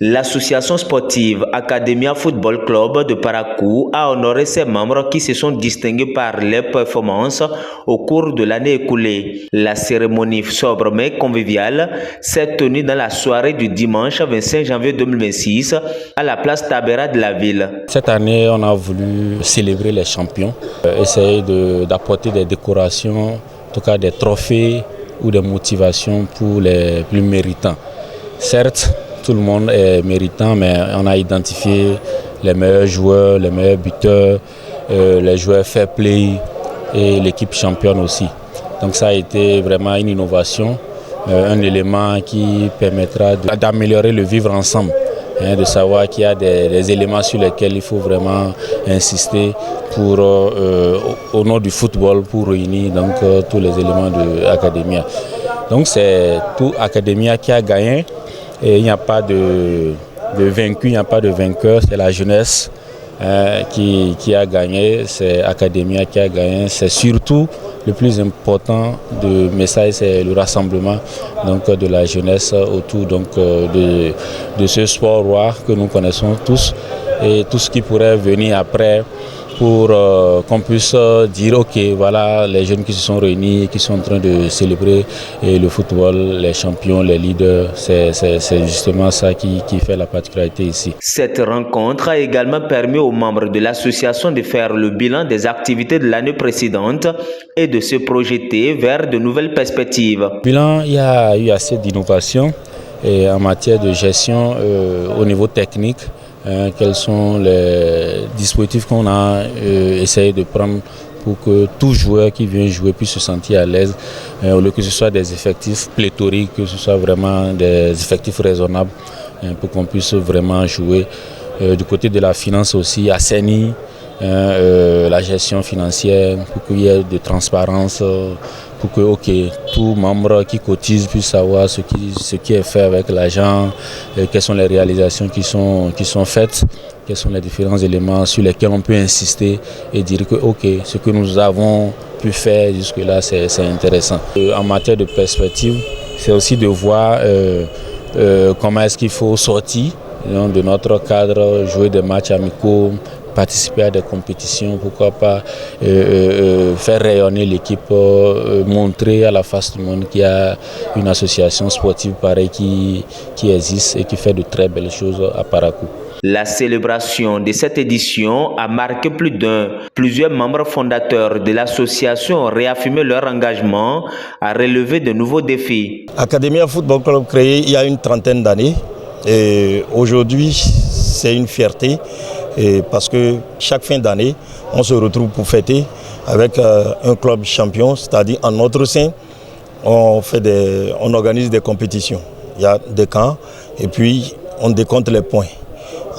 L'association sportive Academia Football Club de Parakou a honoré ses membres qui se sont distingués par leurs performances au cours de l'année écoulée. La cérémonie sobre mais conviviale s'est tenue dans la soirée du dimanche 25 janvier 2026 à la place Tabera de la ville. Cette année, on a voulu célébrer les champions, essayer d'apporter des décorations, en tout cas des trophées ou des motivations pour les plus méritants. Certes, tout le monde est méritant, mais on a identifié les meilleurs joueurs, les meilleurs buteurs, les joueurs fair play et l'équipe championne aussi. Donc ça a été vraiment une innovation, un élément qui permettra d'améliorer le vivre ensemble, de savoir qu'il y a des éléments sur lesquels il faut vraiment insister pour, au nom du football, pour réunir donc, tous les éléments de l'Académia. Donc c'est tout Académia qui a gagné. Et il n'y a pas de vaincu, il n'y a pas de vainqueur, c'est la jeunesse qui a gagné, c'est Académia qui a gagné. C'est surtout le plus important de message, c'est le rassemblement donc, de la jeunesse autour donc, de ce sport roi que nous connaissons tous et tout ce qui pourrait venir après pour qu'on puisse dire ok, voilà les jeunes qui se sont réunis, qui sont en train de célébrer le football, les champions, les leaders, c'est justement ça qui fait la particularité ici. Cette rencontre a également permis aux membres de l'association de faire le bilan des activités de l'année précédente et de se projeter vers de nouvelles perspectives. Bilan, il y a eu assez d'innovation en matière de gestion au niveau technique. Quels sont les dispositifs qu'on a essayé de prendre pour que tout joueur qui vient jouer puisse se sentir à l'aise, au lieu que ce soit des effectifs pléthoriques, que ce soit vraiment des effectifs raisonnables pour qu'on puisse vraiment jouer. Du côté de la finance aussi, assainir la gestion financière pour qu'il y ait de transparence, pour que tout membre qui cotise puisse savoir ce qui est fait avec l'argent, quelles sont les réalisations qui sont faites, quels sont les différents éléments sur lesquels on peut insister et dire que ce que nous avons pu faire jusque-là, c'est intéressant. En matière de perspective, c'est aussi de voir comment est-ce qu'il faut sortir de notre cadre, jouer des matchs amicaux, participer à des compétitions, pourquoi pas faire rayonner l'équipe, montrer à la face du monde qu'il y a une association sportive pareille qui existe et qui fait de très belles choses à Parakou. La célébration de cette édition a marqué plusieurs membres fondateurs de l'association ont réaffirmé leur engagement à relever de nouveaux défis. Academia Football Club créé il y a une trentaine d'années et aujourd'hui c'est une fierté. Et parce que chaque fin d'année, on se retrouve pour fêter avec un club champion, c'est-à-dire en notre sein, on organise des compétitions. Il y a des camps et puis on décompte les points.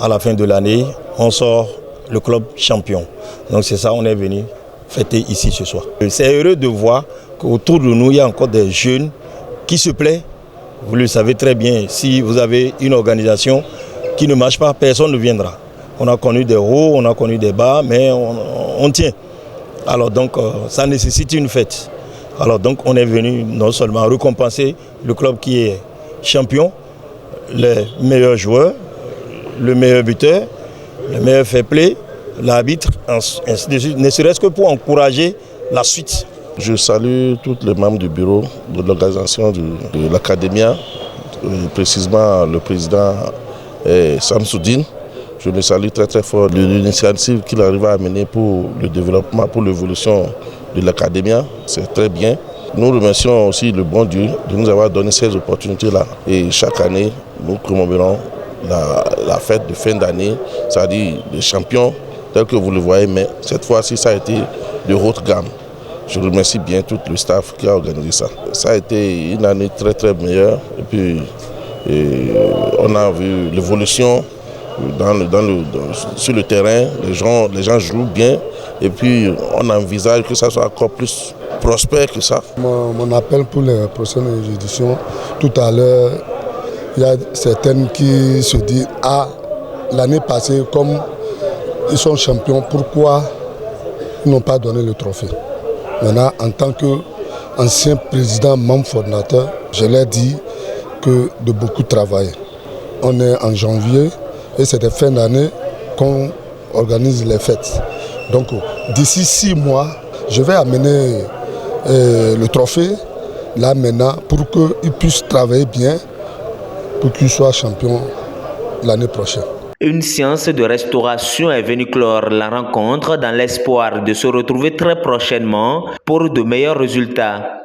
À la fin de l'année, on sort le club champion. Donc c'est ça, on est venu fêter ici ce soir. C'est heureux de voir qu'autour de nous, il y a encore des jeunes qui se plaisent. Vous le savez très bien, si vous avez une organisation qui ne marche pas, personne ne viendra. On a connu des hauts, on a connu des bas, mais on tient. Alors donc, ça nécessite une fête. Alors donc, on est venu non seulement récompenser le club qui est champion, les meilleurs joueurs, le meilleur buteur, le meilleur fair play, l'arbitre, ainsi de suite, ne serait-ce que pour encourager la suite. Je salue tous les membres du bureau de l'organisation de l'Académia, précisément le président Samsoudine. Je le salue très très fort de l'initiative qu'il arrive à amener pour le développement, pour l'évolution de l'Académia. C'est très bien. Nous remercions aussi le bon Dieu de nous avoir donné ces opportunités-là. Et chaque année, nous commémorons la fête de fin d'année, c'est-à-dire les champions, tel que vous le voyez, mais cette fois-ci, ça a été de haute gamme. Je remercie bien tout le staff qui a organisé ça. Ça a été une année très très meilleure. Et puis, on a vu l'évolution. Sur le terrain, les gens jouent bien et puis on envisage que ça soit encore plus prospère que ça. Mon appel pour les prochaines éditions, tout à l'heure, il y a certaines qui se disent « Ah, l'année passée, comme ils sont champions, pourquoi ils n'ont pas donné le trophée ?» Maintenant, en tant qu'ancien président, membre fondateur, je leur dis que de beaucoup travailler. on est en janvier et c'est de fin d'année qu'on organise les fêtes. Donc d'ici 6 mois, je vais amener le trophée là maintenant pour qu'il puisse travailler bien, pour qu'il soit champion l'année prochaine. Une séance de restauration est venue clore la rencontre dans l'espoir de se retrouver très prochainement pour de meilleurs résultats.